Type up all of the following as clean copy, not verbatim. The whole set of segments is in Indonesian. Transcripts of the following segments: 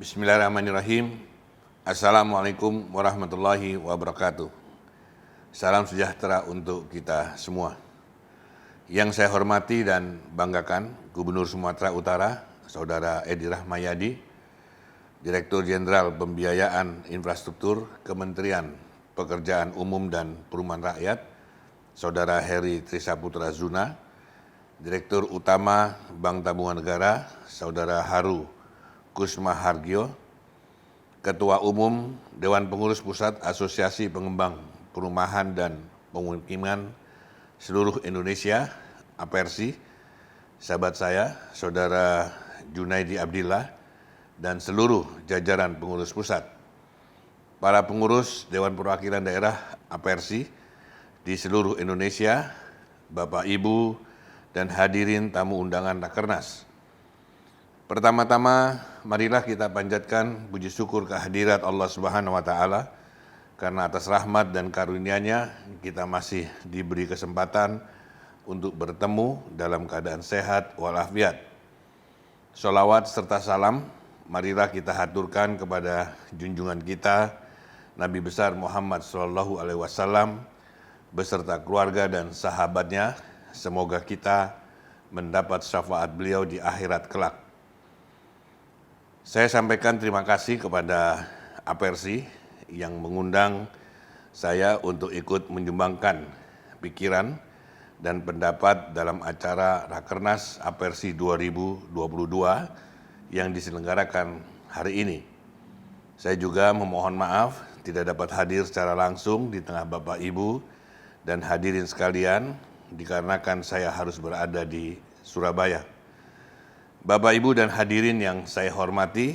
Bismillahirrahmanirrahim. Assalamualaikum warahmatullahi wabarakatuh. Salam sejahtera untuk kita semua. Yang saya hormati dan banggakan Gubernur Sumatera Utara, Saudara Edi Rahmayadi, Direktur Jenderal Pembiayaan Infrastruktur Kementerian Pekerjaan Umum dan Perumahan Rakyat, Saudara Heri Trisaputra Zuna, Direktur Utama Bank Tabungan Negara, Saudara Haru Kusma Hargyo, Ketua Umum Dewan Pengurus Pusat Asosiasi Pengembang Perumahan dan Pemukiman Seluruh Indonesia, APERSI, sahabat saya, Saudara Junaidi Abdillah, dan seluruh jajaran pengurus pusat, para pengurus Dewan Perwakilan Daerah APERSI di seluruh Indonesia, Bapak, Ibu, dan hadirin tamu undangan Rakernas. Pertama-tama, marilah kita panjatkan puji syukur kehadirat Allah Subhanahu wa Ta'ala, karena atas rahmat dan karunia-Nya kita masih diberi kesempatan untuk bertemu dalam keadaan sehat walafiat. Sholawat serta salam marilah kita haturkan kepada junjungan kita Nabi besar Muhammad SAW beserta keluarga dan sahabatnya. Semoga kita mendapat syafaat beliau di akhirat kelak. Saya sampaikan terima kasih kepada APERSI yang mengundang saya untuk ikut menyumbangkan pikiran dan pendapat dalam acara Rakernas APERSI 2022 yang diselenggarakan hari ini. Saya juga memohon maaf tidak dapat hadir secara langsung di tengah Bapak, Ibu, dan hadirin sekalian dikarenakan saya harus berada di Surabaya. Bapak, Ibu, dan hadirin yang saya hormati,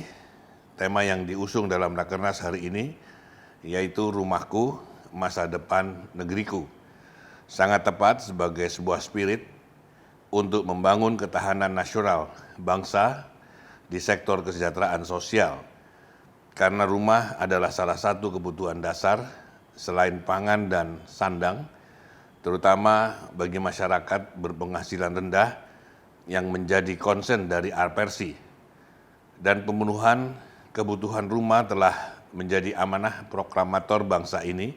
tema yang diusung dalam Rakernas hari ini yaitu Rumahku, Masa Depan Negeriku. Sangat tepat sebagai sebuah spirit untuk membangun ketahanan nasional bangsa di sektor kesejahteraan sosial. Karena rumah adalah salah satu kebutuhan dasar selain pangan dan sandang, terutama bagi masyarakat berpenghasilan rendah yang menjadi konsen dari APERSI. Dan pemenuhan kebutuhan rumah telah menjadi amanah proklamator bangsa ini,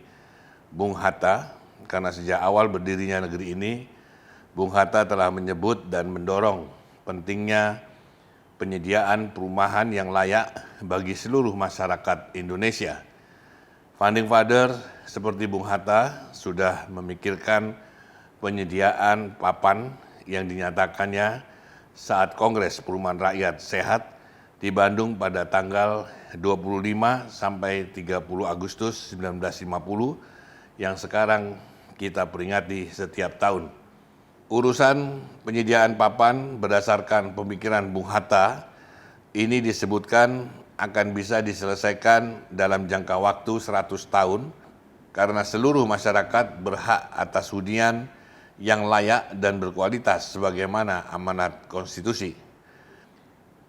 Bung Hatta, karena sejak awal berdirinya negeri ini, Bung Hatta telah menyebut dan mendorong pentingnya penyediaan perumahan yang layak bagi seluruh masyarakat Indonesia. Founding Father seperti Bung Hatta sudah memikirkan penyediaan papan yang dinyatakannya saat Kongres Perumahan Rakyat Sehat di Bandung pada tanggal 25 sampai 30 Agustus 1950 yang sekarang kita peringati setiap tahun. Urusan penyediaan papan berdasarkan pemikiran Bung Hatta ini disebutkan akan bisa diselesaikan dalam jangka waktu 100 tahun karena seluruh masyarakat berhak atas hunian yang layak dan berkualitas sebagaimana amanat konstitusi.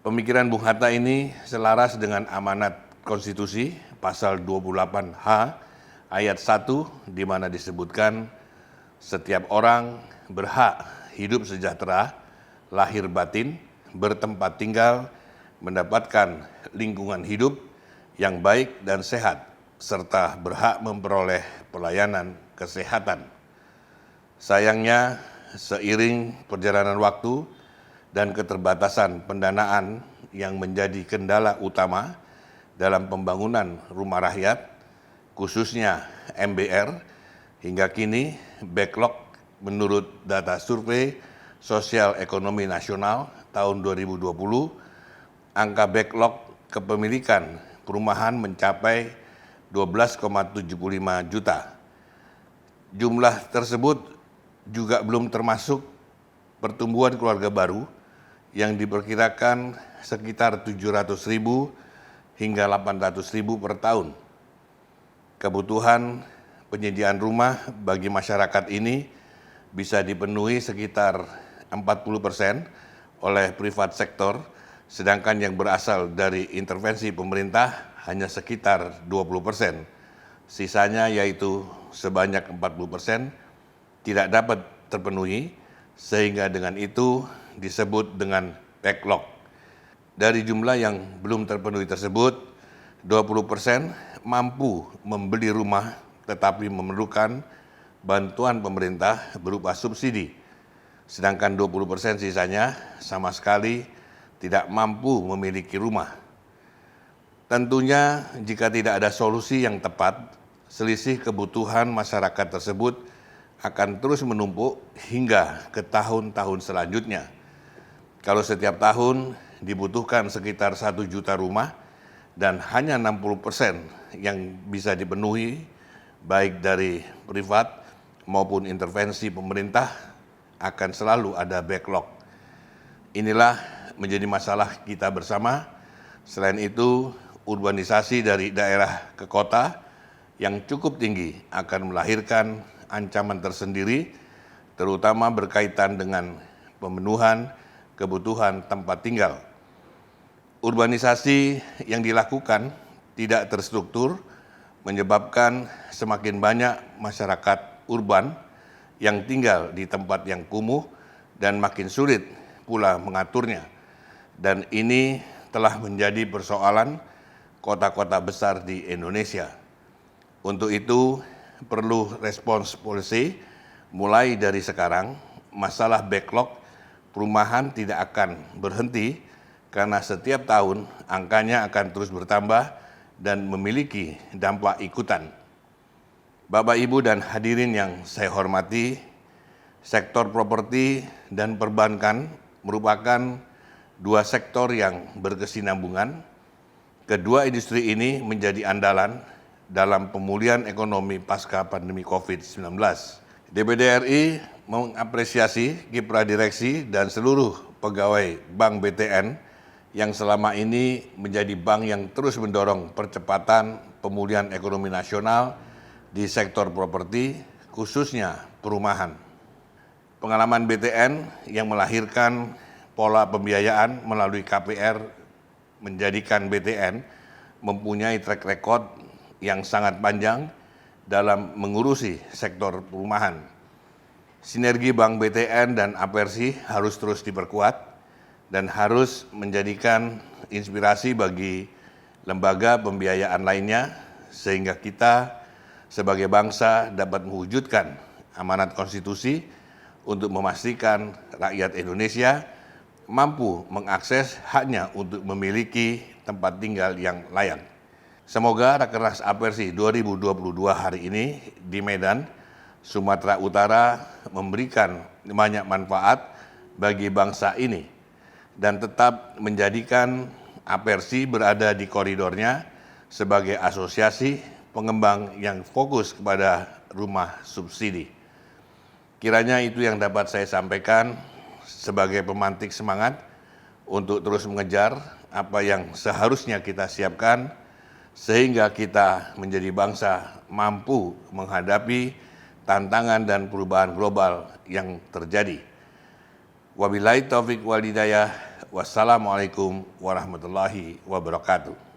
Pemikiran Bung Hatta ini selaras dengan amanat konstitusi pasal 28H ayat 1 di mana disebutkan setiap orang berhak hidup sejahtera, lahir batin, bertempat tinggal, mendapatkan lingkungan hidup yang baik dan sehat, serta berhak memperoleh pelayanan kesehatan. Sayangnya, seiring perjalanan waktu dan keterbatasan pendanaan yang menjadi kendala utama dalam pembangunan rumah rakyat, khususnya MBR, hingga kini backlog menurut data survei Sosial Ekonomi Nasional tahun 2020, angka backlog kepemilikan perumahan mencapai 12,75 juta. Jumlah tersebut juga belum termasuk pertumbuhan keluarga baru yang diperkirakan sekitar 700.000 hingga 800.000 per tahun. Kebutuhan penyediaan rumah bagi masyarakat ini bisa dipenuhi sekitar 40% oleh privat sektor, sedangkan yang berasal dari intervensi pemerintah hanya sekitar 20%. Sisanya yaitu sebanyak 40% tidak dapat terpenuhi, sehingga dengan itu disebut dengan backlog. dari jumlah yang belum terpenuhi tersebut, 20% mampu membeli rumah tetapi memerlukan bantuan pemerintah berupa subsidi. Sedangkan 20% sisanya sama sekali tidak mampu memiliki rumah. Tentunya jika tidak ada solusi yang tepat, selisih kebutuhan masyarakat tersebut akan terus menumpuk hingga ke tahun-tahun selanjutnya. Kalau setiap tahun dibutuhkan sekitar 1 juta rumah dan hanya 60% yang bisa dipenuhi baik dari privat maupun intervensi pemerintah, akan selalu ada backlog. Inilah menjadi masalah kita bersama. Selain itu, urbanisasi dari daerah ke kota yang cukup tinggi akan melahirkan ancaman tersendiri, terutama berkaitan dengan pemenuhan kebutuhan tempat tinggal. Urbanisasi yang dilakukan tidak terstruktur menyebabkan semakin banyak masyarakat urban yang tinggal di tempat yang kumuh dan makin sulit pula mengaturnya. Dan ini telah menjadi persoalan kota-kota besar di Indonesia. Untuk itu perlu respons polisi mulai dari sekarang. Masalah backlog perumahan tidak akan berhenti karena setiap tahun angkanya akan terus bertambah dan memiliki dampak ikutan. Bapak, Ibu, dan hadirin yang saya hormati, sektor properti dan perbankan merupakan dua sektor yang berkesinambungan. Kedua industri ini menjadi andalan dalam pemulihan ekonomi pasca pandemi COVID-19. DPD RI mengapresiasi kiprah direksi dan seluruh pegawai Bank BTN yang selama ini menjadi bank yang terus mendorong percepatan pemulihan ekonomi nasional di sektor properti, khususnya perumahan. Pengalaman BTN yang melahirkan pola pembiayaan melalui KPR menjadikan BTN mempunyai track record yang sangat panjang dalam mengurusi sektor perumahan. Sinergi Bank BTN dan Apersi harus terus diperkuat dan harus menjadikan inspirasi bagi lembaga pembiayaan lainnya sehingga kita sebagai bangsa dapat mewujudkan amanat konstitusi untuk memastikan rakyat Indonesia mampu mengakses haknya untuk memiliki tempat tinggal yang layak. Semoga Rakernas Apersi 2022 hari ini di Medan, Sumatera Utara memberikan banyak manfaat bagi bangsa ini dan tetap menjadikan Apersi berada di koridornya sebagai asosiasi pengembang yang fokus kepada rumah subsidi. Kiranya itu yang dapat saya sampaikan sebagai pemantik semangat untuk terus mengejar apa yang seharusnya kita siapkan sehingga kita menjadi bangsa mampu menghadapi tantangan dan perubahan global yang terjadi. Wabillahi taufik wal hidayah. Wassalamualaikum warahmatullahi wabarakatuh.